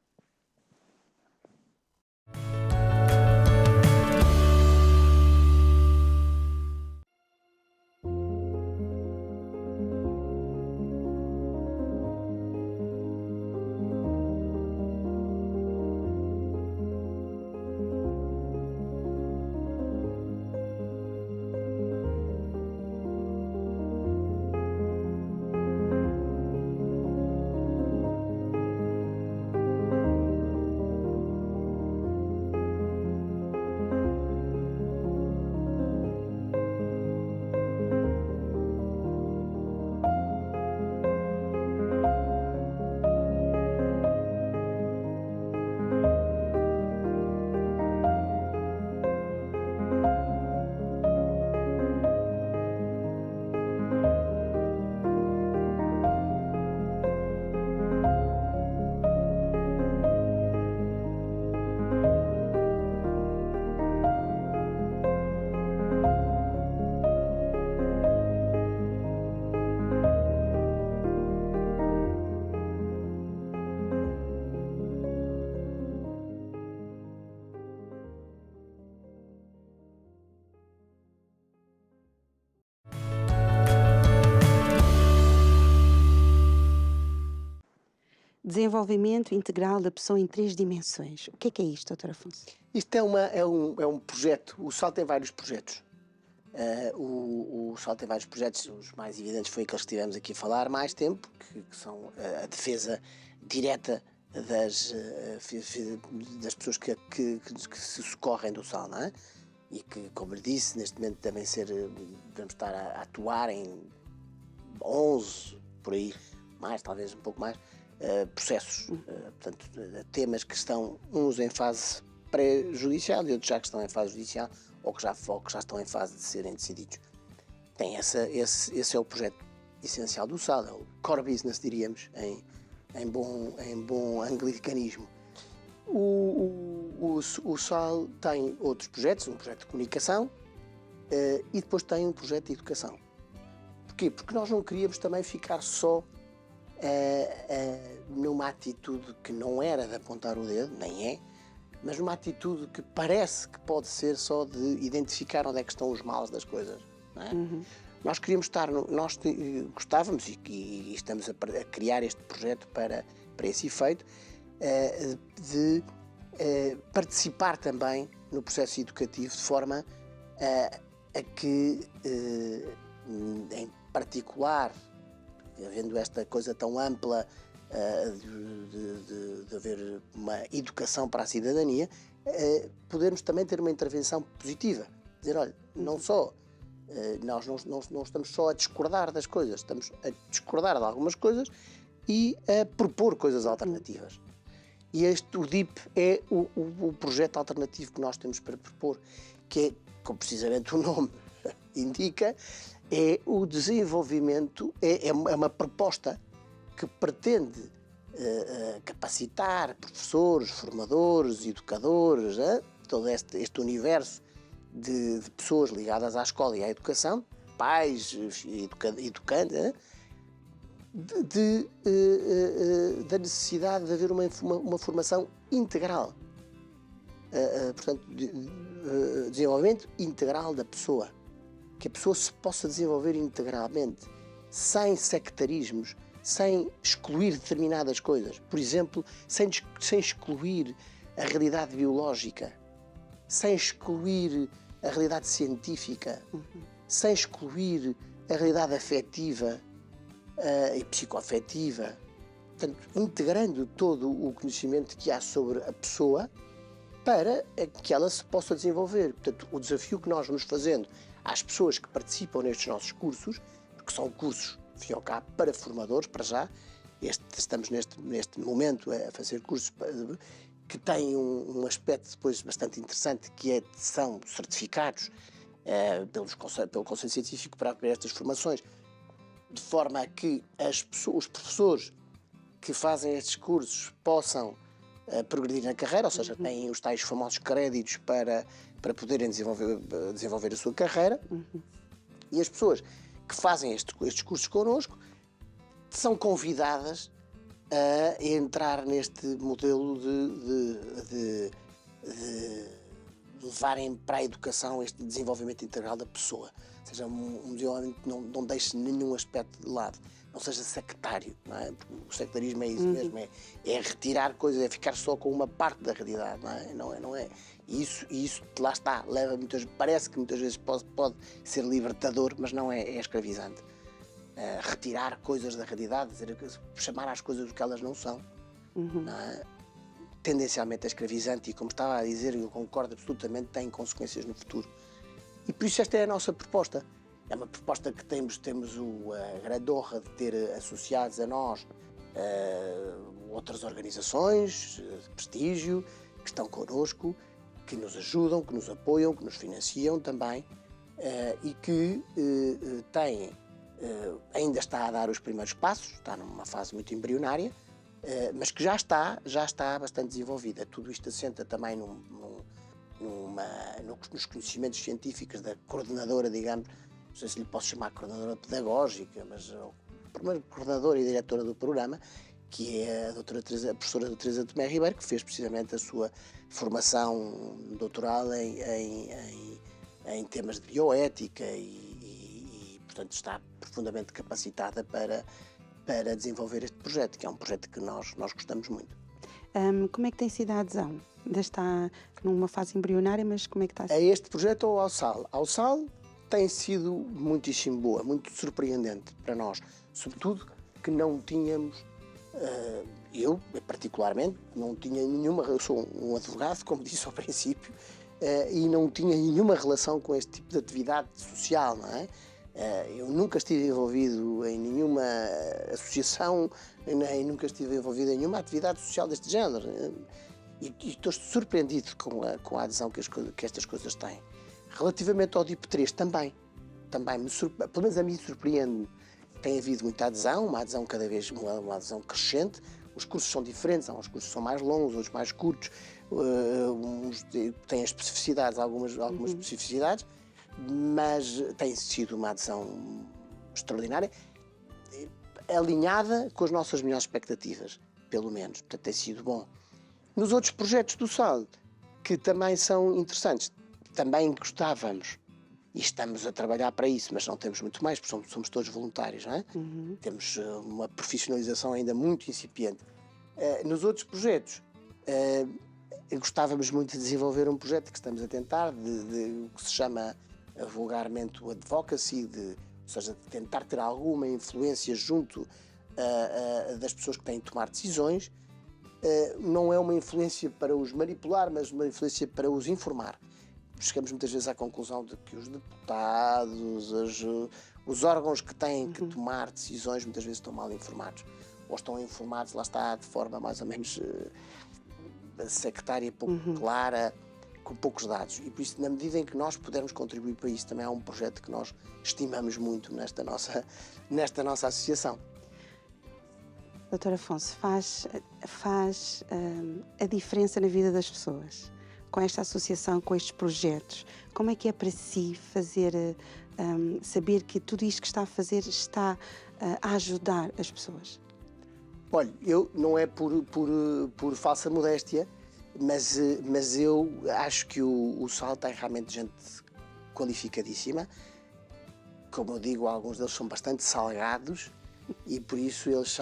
Desenvolvimento integral da pessoa em 3 dimensões. O que é isto, doutor Afonso? Isto é um projeto. O SAL tem vários projetos. O SAL tem vários projetos. Os mais evidentes foi aqueles que tivemos aqui a falar há mais tempo, que são a defesa direta das pessoas que se socorrem do SAL, não é? E que, como lhe disse, neste momento devem devemos estar a atuar em 11, por aí, mais, talvez um pouco mais, processos. Portanto, temas que estão uns em fase pré-judicial e outros já que estão em fase judicial ou que já estão em fase de serem decididos. Esse é o projeto essencial do SAL, é o core business, diríamos, em bom anglicanismo. O SAL tem outros projetos, um projeto de comunicação e depois tem um projeto de educação. Porquê? Porque nós não queríamos também ficar só numa atitude que não era de apontar o dedo, nem é, mas numa atitude que parece que pode ser só de identificar onde é que estão os males das coisas. Não é? Nós queríamos nós gostávamos e estamos a criar este projeto para esse efeito, de participar também no processo educativo de forma a que, em particular, havendo esta coisa tão ampla de haver uma educação para a cidadania, podermos também ter uma intervenção positiva. Dizer, olha, não só nós não estamos só a discordar das coisas, estamos a discordar de algumas coisas e a propor coisas alternativas. E o DIP é o projeto alternativo que nós temos para propor, que é, como precisamente o nome indica, é o desenvolvimento, é uma proposta que pretende capacitar professores, formadores, educadores, todo este universo de pessoas ligadas à escola e à educação, pais, educantes, da necessidade de haver uma formação integral. Portanto, desenvolvimento integral da pessoa. Que a pessoa se possa desenvolver integralmente, sem sectarismos, sem excluir determinadas coisas. Por exemplo, sem excluir a realidade biológica, sem excluir a realidade científica, sem excluir a realidade afetiva e psicoafetiva. Portanto, integrando todo o conhecimento que há sobre a pessoa para que ela se possa desenvolver. Portanto, o desafio que nós vamos fazendo às pessoas que participam nestes nossos cursos, porque são cursos, enfim, ao cabo, para formadores, para já, estamos neste momento a fazer cursos que têm um aspecto depois bastante interessante, que são certificados pelo Conselho Científico para estas formações, de forma a que os professores que fazem estes cursos possam progredir na carreira, ou seja, têm os tais famosos créditos para poderem desenvolver a sua carreira. E as pessoas que fazem estes cursos connosco são convidadas a entrar neste modelo de levarem para a educação este desenvolvimento integral da pessoa. Ou seja, um desenvolvimento que não deixe nenhum aspecto de lado, não seja sectário, não é? Porque o sectarismo é isso mesmo, é retirar coisas, é ficar só com uma parte da realidade, não é? E isso lá está, parece que muitas vezes pode ser libertador, mas não é escravizante. Retirar coisas da realidade, chamar às coisas o que elas não são, não é? Tendencialmente é escravizante e, como estava a dizer, eu concordo absolutamente, tem consequências no futuro. E por isso esta é a nossa proposta. É uma proposta que temos a grande honra de ter associados a nós outras organizações de prestígio que estão connosco, que nos ajudam, que nos apoiam, que nos financiam também e que ainda está a dar os primeiros passos, está numa fase muito embrionária, mas que já está bastante desenvolvida. Tudo isto assenta também nos conhecimentos científicos da coordenadora, digamos, não sei se lhe posso chamar coordenadora pedagógica, mas a primeira coordenadora e diretora do programa, que é a professora Teresa Tomé Ribeiro, que fez precisamente a sua formação doutoral em temas de bioética e portanto, está profundamente capacitada para para desenvolver este projeto, que é um projeto que nós gostamos muito. Como é que tem sido a adesão? Ainda está numa fase embrionária, mas como é que está a ser? A este projeto ou ao SAL? Ao SAL tem sido muitíssimo boa, muito surpreendente para nós. Sobretudo que não tínhamos, eu particularmente, não tinha nenhuma, eu sou um advogado, como disse ao princípio, e não tinha nenhuma relação com este tipo de atividade social, não é? Eu nunca estive envolvido em nenhuma associação, nem nunca estive envolvido em nenhuma atividade social deste género. E estou surpreendido com a adesão que estas coisas têm. Relativamente ao DIP3 também pelo menos a mim surpreende-me. Tem havido muita adesão, uma adesão cada vez, uma adesão crescente. Os cursos são diferentes, há uns cursos que são mais longos, outros mais curtos, uns têm especificidades, algumas especificidades, mas tem sido uma adesão extraordinária, alinhada com as nossas melhores expectativas, pelo menos. Portanto, tem sido bom. Nos outros projetos do SAL, que também são interessantes, também gostávamos, e estamos a trabalhar para isso, mas não temos muito mais, porque somos todos voluntários, não é? Temos uma profissionalização ainda muito incipiente. Nos outros projetos, gostávamos muito de desenvolver um projeto que estamos a tentar, o que se chama vulgarmente o advocacy, ou seja, de tentar ter alguma influência junto das pessoas que têm de tomar decisões. Não é uma influência para os manipular, mas uma influência para os informar. Chegamos muitas vezes à conclusão de que os deputados, os órgãos que têm que tomar decisões, muitas vezes estão mal informados. Ou estão informados, lá está, de forma mais ou menos sectária, pouco clara, com poucos dados. E por isso, na medida em que nós pudermos contribuir para isso, também é um projeto que nós estimamos muito nesta nossa associação. Doutor Afonso, faz a diferença na vida das pessoas com esta associação, com estes projetos? Como é que é para si saber que tudo isto que está a fazer está a ajudar as pessoas? Olha, eu não é por falsa modéstia, mas eu acho que o SAL tem realmente gente qualificadíssima. Como eu digo, alguns deles são bastante salgados e por isso eles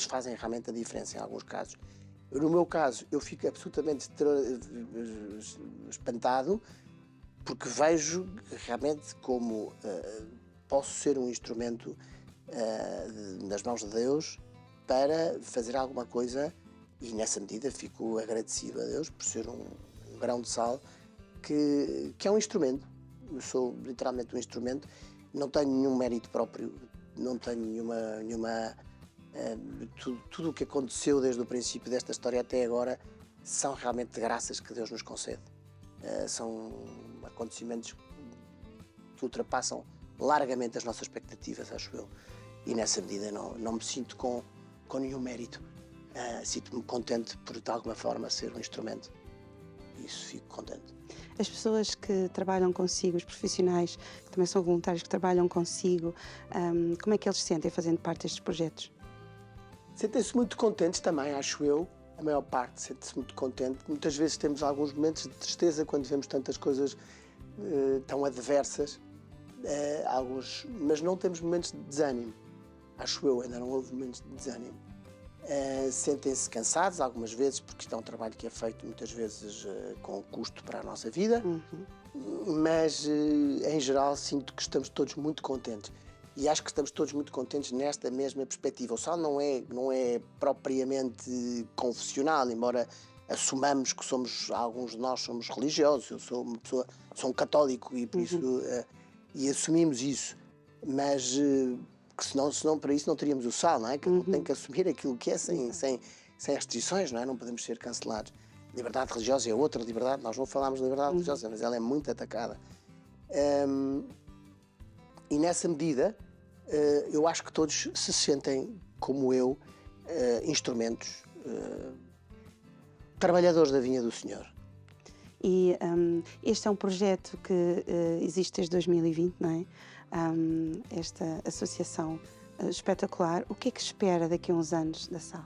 fazem realmente a diferença em alguns casos. No meu caso, eu fico absolutamente espantado porque vejo realmente como posso ser um instrumento nas mãos de Deus para fazer alguma coisa, e nessa medida fico agradecido a Deus por ser um grão de sal que é um instrumento. Eu sou literalmente um instrumento, não tenho nenhum mérito próprio, não tenho nenhuma tudo o que aconteceu desde o princípio desta história até agora são realmente graças que Deus nos concede. São acontecimentos que ultrapassam largamente as nossas expectativas, acho eu. E nessa medida não me sinto com nenhum mérito. Sinto-me contente por, de alguma forma, ser um instrumento. Isso, fico contente. As pessoas que trabalham consigo, os profissionais que também são voluntários que trabalham consigo, como é que eles se sentem fazendo parte destes projetos? Sentem-se muito contentes também, acho eu. A maior parte sente-se muito contente. Muitas vezes temos alguns momentos de tristeza quando vemos tantas coisas tão adversas, mas não temos momentos de desânimo. Acho eu, ainda não houve momentos de desânimo. Sentem-se cansados algumas vezes, porque isto é um trabalho que é feito muitas vezes com custo para a nossa vida, mas em geral sinto que estamos todos muito contentes. E acho que estamos todos muito contentes nesta mesma perspectiva. O SAL não é propriamente confessional, embora assumamos que alguns de nós somos religiosos. Eu sou sou um católico e por isso e assumimos isso. Mas que senão para isso não teríamos o SAL, não é? Que tem que assumir aquilo que é sem restrições, não é? Não podemos ser cancelados. Liberdade religiosa é outra liberdade. Nós não falamos de liberdade religiosa, mas ela é muito atacada. E nessa medida, eu acho que todos se sentem, como eu, instrumentos, trabalhadores da vinha do Senhor. E este é um projeto que existe desde 2020, não é? Esta associação espetacular. O que é que espera daqui a uns anos da SAL?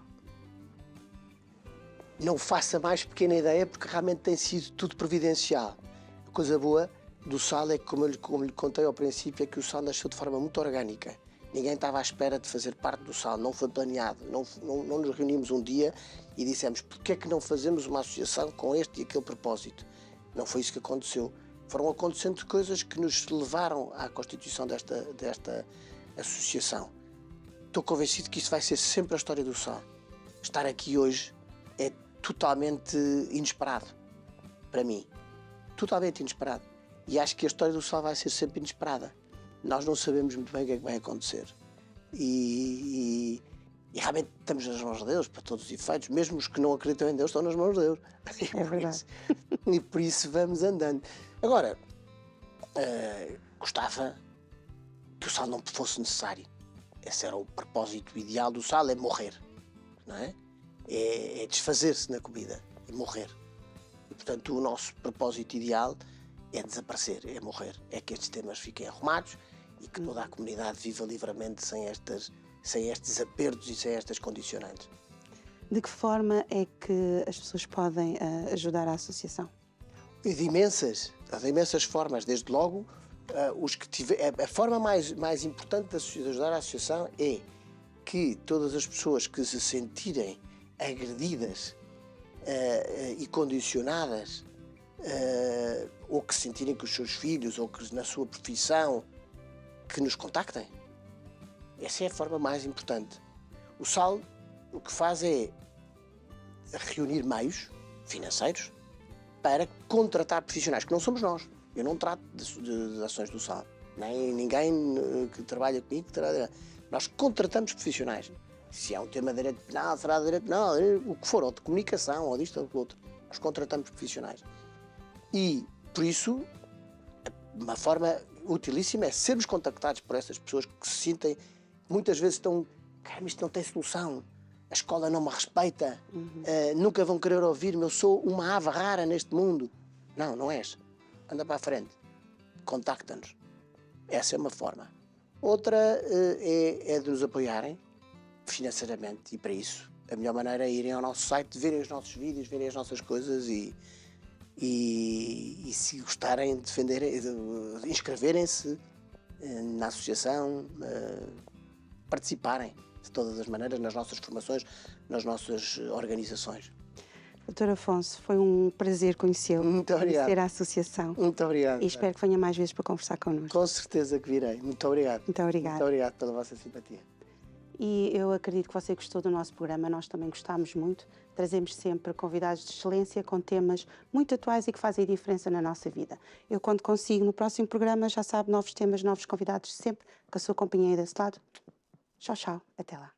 Não faça mais pequena ideia, porque realmente tem sido tudo providencial. A coisa boa do SAL é que, como lhe contei ao princípio, é que o SAL nasceu de forma muito orgânica. Ninguém estava à espera de fazer parte do SAL, não foi planeado. Não nos reunimos um dia e dissemos porque é que não fazemos uma associação com este e aquele propósito. Não foi isso que aconteceu. Foram acontecendo coisas que nos levaram à constituição desta associação. Estou convencido que isso vai ser sempre a história do SAL. Estar aqui hoje é totalmente inesperado para mim. Totalmente inesperado. E acho que a história do SAL vai ser sempre inesperada. Nós não sabemos muito bem o que é que vai acontecer. E realmente estamos nas mãos de Deus, para todos os efeitos. Mesmo os que não acreditam em Deus estão nas mãos de Deus. É verdade. E por isso vamos andando. Agora, gostava que o SAL não fosse necessário. Esse era o propósito ideal do SAL, é morrer. Não é? É desfazer-se na comida, é morrer. E, portanto, o nosso propósito ideal é desaparecer, é morrer. É que estes temas fiquem arrumados e que toda a comunidade viva livremente sem estes apertos e sem estas condicionantes. De que forma é que as pessoas podem ajudar a associação? De imensas formas. Desde logo, a forma mais importante de ajudar a associação é que todas as pessoas que se sentirem agredidas e condicionadas, ou que sentirem que os seus filhos, ou que na sua profissão, que nos contactem. Essa é a forma mais importante. O SAL o que faz é reunir meios financeiros para contratar profissionais, que não somos nós. Eu não trato de ações do SAL, nem ninguém que trabalha comigo. Nós contratamos profissionais. Se há um tema de direito penal, será de direito penal, o que for, ou de comunicação, ou disto ou do outro. Nós contratamos profissionais. E, por isso, uma forma utilíssima é sermos contactados por essas pessoas que se sentem, muitas vezes estão, caramba, isto não tem solução, a escola não me respeita, nunca vão querer ouvir-me, eu sou uma ave rara neste mundo. Não, não és. Anda para a frente. Contacta-nos. Essa é uma forma. Outra é de nos apoiarem financeiramente, e para isso a melhor maneira é irem ao nosso site, verem os nossos vídeos, verem as nossas coisas e se gostarem de inscreverem-se na associação, participarem de todas as maneiras nas nossas formações, nas nossas organizações. Doutor Afonso, foi um prazer conhecê-lo. Muito obrigado. Conhecer a associação. Muito obrigado. E espero que venha mais vezes para conversar connosco. Com certeza que virei. Muito obrigado. Muito obrigada. Muito obrigado pela vossa simpatia. E eu acredito que você gostou do nosso programa, nós também gostámos muito. Trazemos sempre convidados de excelência com temas muito atuais e que fazem diferença na nossa vida. Eu, quando consigo, no próximo programa, já sabe, novos temas, novos convidados, sempre com a sua companhia aí desse lado. Tchau, tchau. Até lá.